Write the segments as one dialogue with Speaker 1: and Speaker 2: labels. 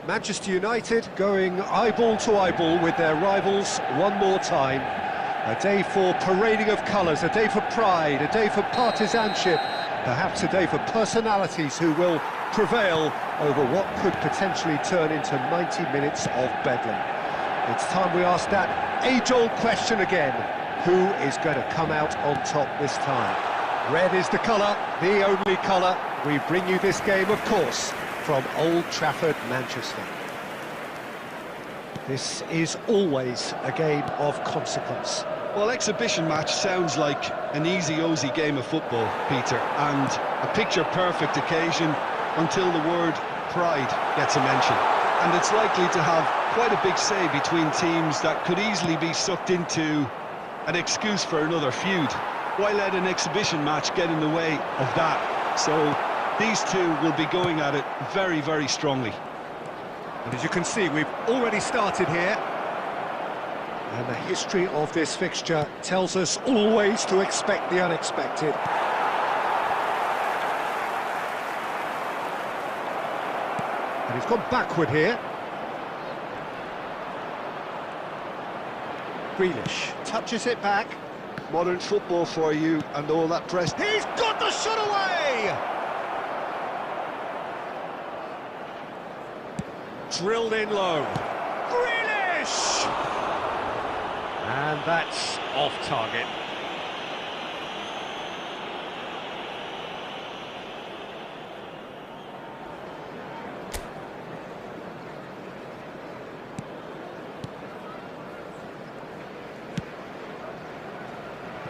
Speaker 1: Manchester United going eyeball to eyeball with their rivals one more time. A day for parading of colours, a day for pride, a day for partisanship, perhaps a day for personalities who will prevail over what could potentially turn into 90 minutes of bedlam. It's time we ask that age-old question again. Who is going to come out on top this time? Red is the colour, the only colour. We bring you this game, of course, from Old Trafford, Manchester. This is always a game of consequence.
Speaker 2: Well, exhibition match sounds like an easy-ozy game of football, Peter, and a picture-perfect occasion until the word pride gets a mention. And it's likely to have quite a big say between teams that could easily be sucked into an excuse for another feud. Why let an exhibition match get in the way of that? So these two will be going at it very, very strongly.
Speaker 1: And as you can see, we've already started here. And the history of this fixture tells us always to expect the unexpected. And he's gone backward here. Grealish touches it back.
Speaker 2: Modern football for you and all that press.
Speaker 1: He's got the shot away! Drilled in low. Grealish! And that's off target.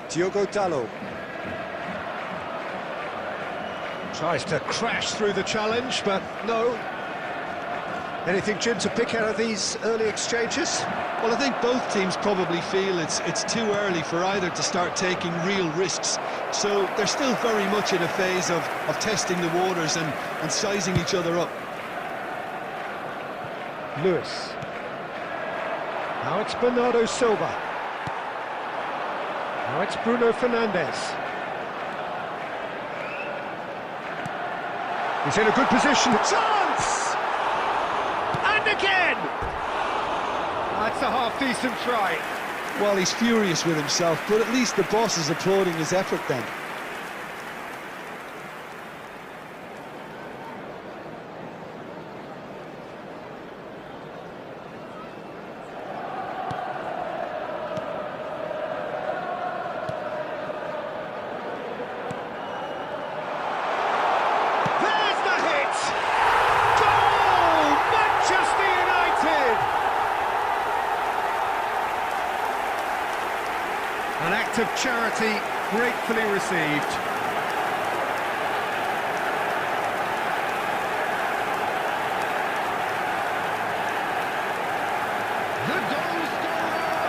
Speaker 1: Diogo Dalot tries to crash through the challenge, but no. Anything, Jim, to pick out of these early exchanges?
Speaker 2: Well, I think both teams probably feel it's too early for either to start taking real risks. So they're still very much in a phase of testing the waters and sizing each other up.
Speaker 1: Lewis. Now it's Bernardo Silva. Now it's Bruno Fernandes. He's in a good position. Chance! And again! That's a half-decent try.
Speaker 2: Well, he's furious with himself, but at least the boss is applauding his effort then.
Speaker 1: An act of charity gratefully received.
Speaker 3: The goal scorer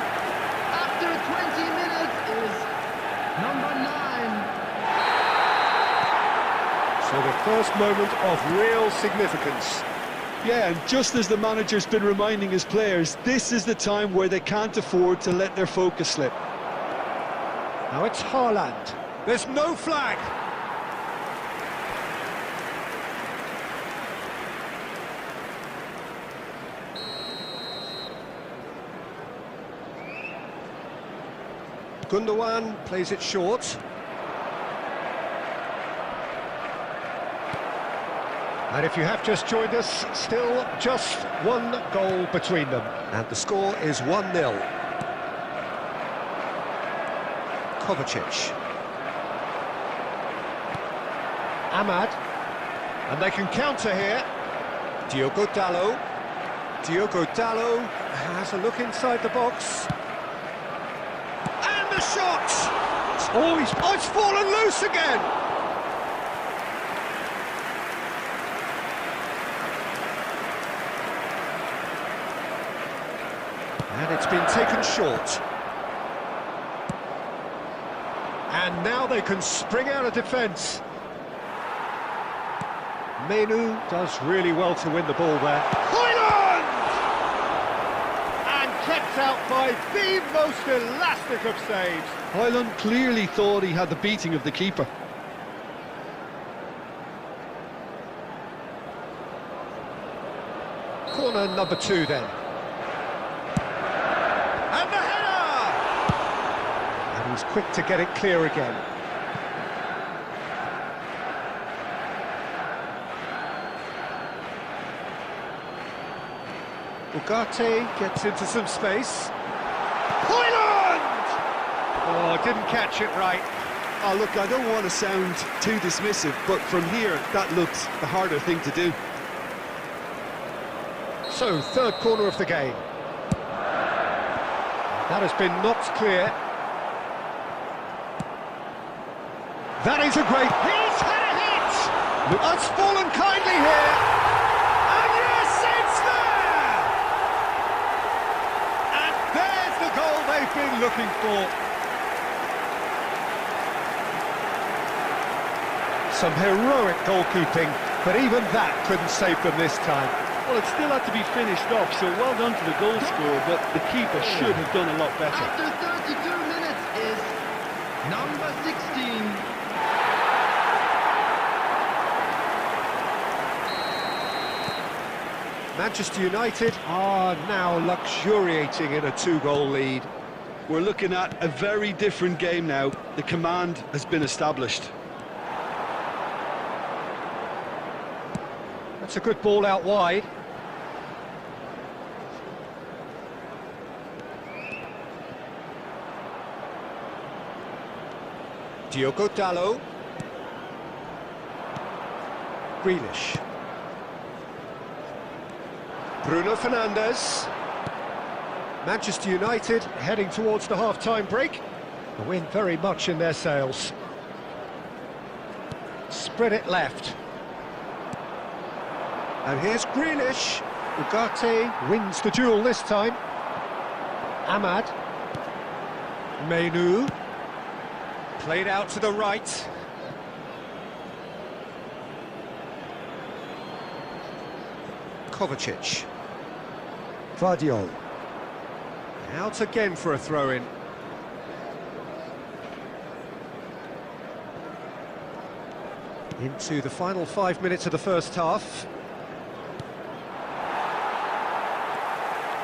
Speaker 3: after 20 minutes is number 9.
Speaker 1: So the first moment of real significance.
Speaker 2: Yeah, and just as the manager's been reminding his players, this is the time where they can't afford to let their focus slip.
Speaker 1: Now it's Haaland. There's no flag. Gundogan plays it short. And if you have just joined us, still just one goal between them. And the score is 1-0. Kovacic. Ahmad. And they can counter here. Diogo Dalot. Diogo Dalot has a look inside the box. And the shot! Oh, it's fallen loose again! And it's been taken short. And now they can spring out of defence. Menu does really well to win the ball there. Haaland! And kept out by the most elastic of saves.
Speaker 2: Haaland clearly thought he had the beating of the keeper.
Speaker 1: Corner number 2 then. And the header! And he's quick to get it clear again. Ugarte gets into some space. Hoyland! Oh, didn't catch it right.
Speaker 2: Oh, look, I don't want to sound too dismissive, but from here, that looks the harder thing to do.
Speaker 1: So, third corner of the game. That has been knocked clear. That is a great... He's had a hit! That's fallen kindly here. And yes, it's there! And there's the goal they've been looking for. Some heroic goalkeeping, but even that couldn't save them this time.
Speaker 4: Well, it still had to be finished off, so well done to the goal scorer, but the keeper should have done a lot better.
Speaker 3: After 32 minutes is number 16.
Speaker 1: Manchester United are now luxuriating in a 2-goal lead.
Speaker 2: We're looking at a very different game now. The command has been established.
Speaker 1: That's a good ball out wide. Diogo Dalot. Grealish. Bruno Fernandes. Manchester United heading towards the half-time break. The wind very much in their sails. Spread it left. And here's Grealish. Ugarte wins the duel this time. Ahmad. Menu. Played out to the right. Kovacic. Vardiol. Out again for a throw-in. Into the final 5 minutes of the first half.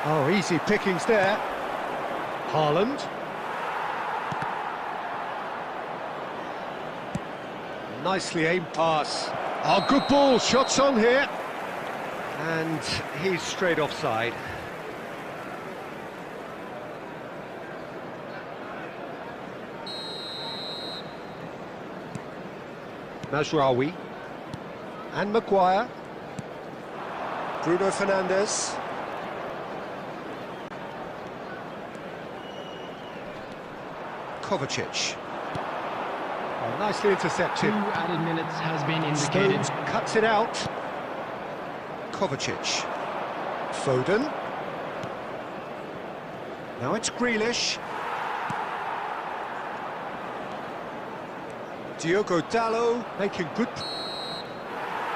Speaker 1: Oh, easy pickings there. Haaland. Nicely aimed pass. Oh, good ball, shots on here. And he's straight offside. Mazraoui. And Maguire. Bruno Fernandes. Kovacic. Oh, nicely intercepted.
Speaker 3: 2 added minutes has been indicated.
Speaker 1: Stones cuts it out. Kovacic. Foden. Now it's Grealish. Diogo Dalot making good...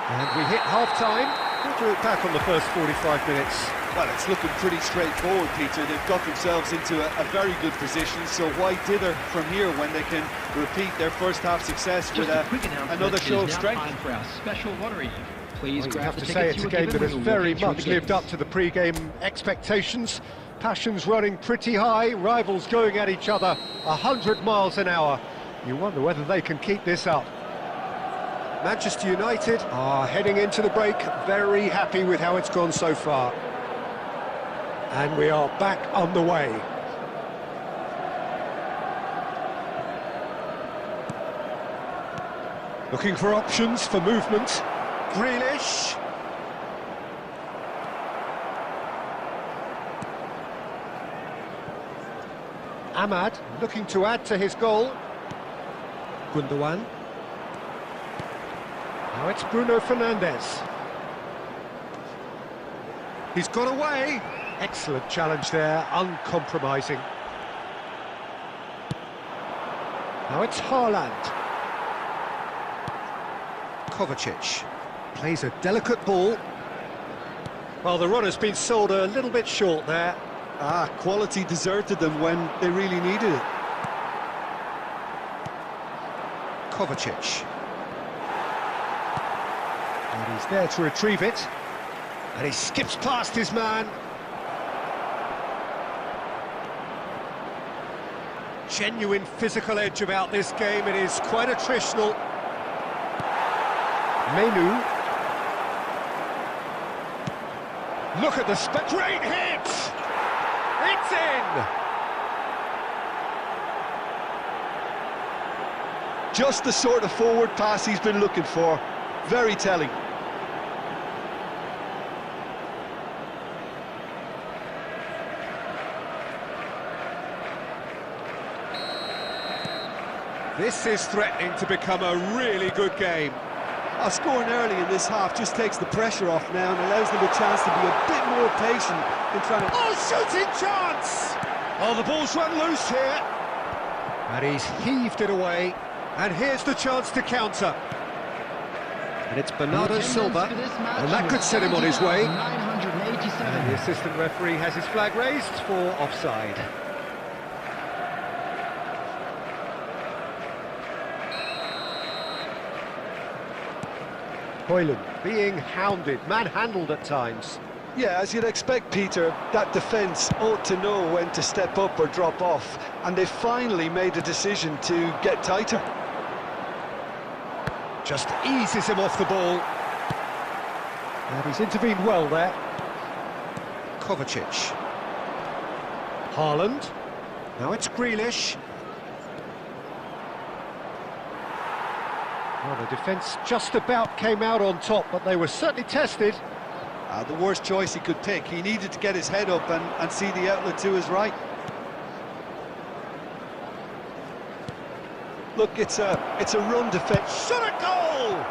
Speaker 1: And we hit half-time. We'll do it back on the first 45 minutes.
Speaker 2: Well, it's looking pretty straightforward, Peter. They've got themselves into a very good position, so why dither from here when they can repeat their first half success with another show of strength?
Speaker 3: For our special lottery. Please
Speaker 1: Well, you have to say it's a game that has very much lived up to the pre-game expectations. Passions running pretty high, rivals going at each other 100 miles an hour. You wonder whether they can keep this up. Manchester United are heading into the break, very happy with how it's gone so far. And we are back on the way. Looking for options for movement. Grealish. Ahmad looking to add to his goal. Gundogan. Now it's Bruno Fernandes. He's got away. Excellent challenge there, uncompromising. Now it's Haaland. Kovacic plays a delicate ball. Well, the run has been sold a little bit short there.
Speaker 2: Quality deserted them when they really needed it.
Speaker 1: Kovacic. And he's there to retrieve it. And he skips past his man. Genuine physical edge about this game. It is quite attritional. Menu. Look at the great hit! It's in!
Speaker 2: Just the sort of forward pass he's been looking for. Very telling.
Speaker 1: This is threatening to become a really good game.
Speaker 2: Scoring early in this half just takes the pressure off now and allows them a chance to be a bit more patient in trying to...
Speaker 1: Oh, shooting chance! Oh, the ball's run loose here. And he's heaved it away. And here's the chance to counter. And it's Bernardo Silva, and that could set him on his way. And the assistant referee has his flag raised for offside. Hoyland being hounded, manhandled at times.
Speaker 2: Yeah, as you'd expect, Peter, that defence ought to know when to step up or drop off, and they finally made a decision to get tighter.
Speaker 1: Just eases him off the ball. And he's intervened well there. Kovacic. Haaland. Now it's Grealish. Well, the defence just about came out on top, but they were certainly tested.
Speaker 2: The worst choice he could pick. He needed to get his head up and see the outlet to his right. Look, it's a run defence.
Speaker 1: Shot a goal!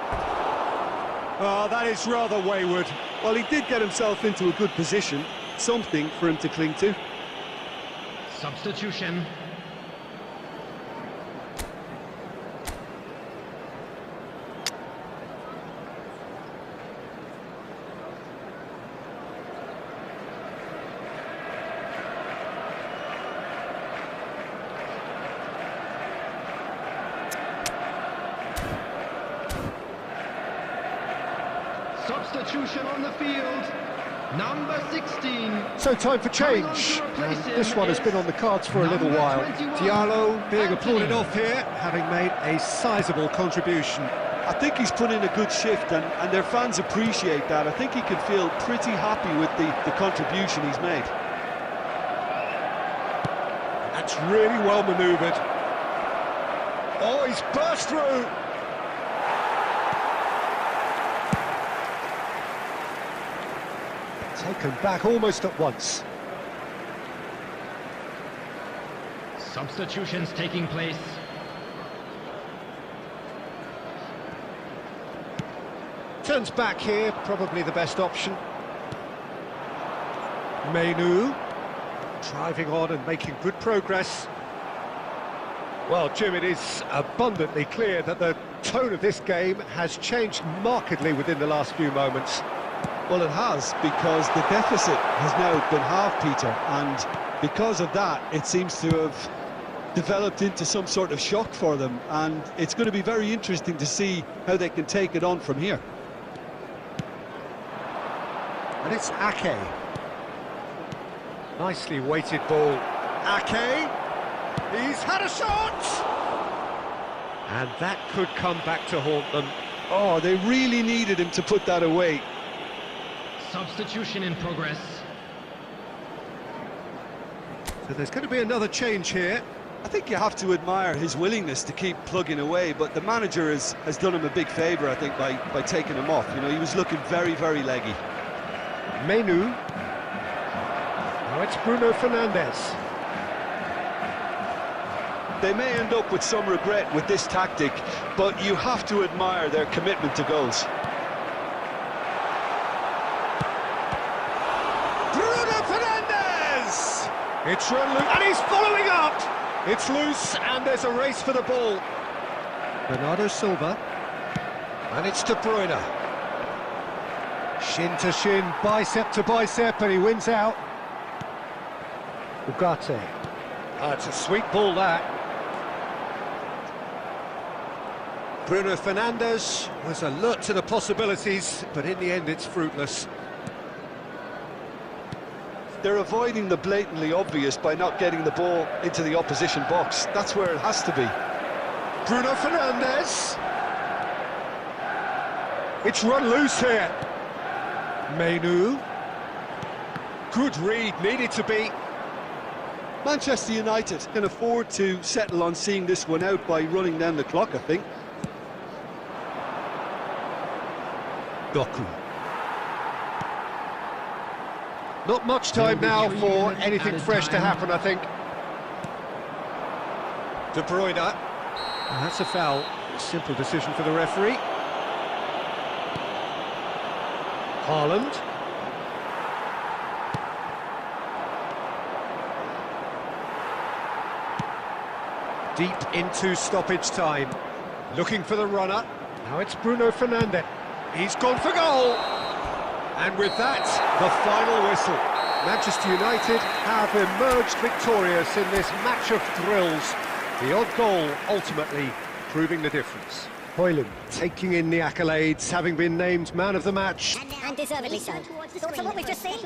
Speaker 1: Oh, that is rather wayward.
Speaker 2: Well, he did get himself into a good position. Something for him to cling to.
Speaker 3: Substitution. Substitution on the field, number 16.
Speaker 1: So time for change. And this one has been on the cards for a little while. Diallo being applauded off here, having made a sizable contribution.
Speaker 2: I think he's put in a good shift and their fans appreciate that. I think he can feel pretty happy with the contribution he's made.
Speaker 1: That's really well manoeuvred. Oh, he's burst through. Taken back almost at once.
Speaker 3: Substitutions taking place.
Speaker 1: Turns back here, probably the best option. Menu, driving on and making good progress. Well, Jim, it is abundantly clear that the tone of this game has changed markedly within the last few moments.
Speaker 2: Well, it has, because the deficit has now been halved, Peter, and because of that, it seems to have developed into some sort of shock for them, and it's going to be very interesting to see how they can take it on from here.
Speaker 1: And it's Ake. Nicely weighted ball. Ake, he's had a shot! And that could come back to haunt them.
Speaker 2: Oh, they really needed him to put that away.
Speaker 3: Substitution in progress.
Speaker 1: So there's going to be another change here.
Speaker 2: I think you have to admire his willingness to keep plugging away, but the manager has done him a big favour, I think, by taking him off. You know, he was looking very, very leggy.
Speaker 1: Menu. Now it's Bruno Fernandes.
Speaker 2: They may end up with some regret with this tactic, but you have to admire their commitment to goals.
Speaker 1: It's run loose, and he's following up! It's loose, and there's a race for the ball. Bernardo Silva. And it's De Bruyne. Shin to shin, bicep to bicep, and he wins out. Ugarte. It's a sweet ball, that. Bruno Fernandes was alert to the possibilities, but in the end it's fruitless.
Speaker 2: They're avoiding the blatantly obvious by not getting the ball into the opposition box. That's where it has to be.
Speaker 1: Bruno Fernandes. It's run loose here. Menu. Good read, needed to be.
Speaker 2: Manchester United can afford to settle on seeing this one out by running down the clock, I think.
Speaker 1: Doku. Not much time now for anything fresh to happen, I think. De Bruyne. That's a foul. Simple decision for the referee. Haaland. Deep into stoppage time. Looking for the runner. Now it's Bruno Fernandes. He's gone for goal. And with that, the final whistle. Manchester United have emerged victorious in this match of thrills. The odd goal ultimately proving the difference. Højlund taking in the accolades, having been named man of the match.
Speaker 5: And deservedly so. Thoughts on what we've just seen?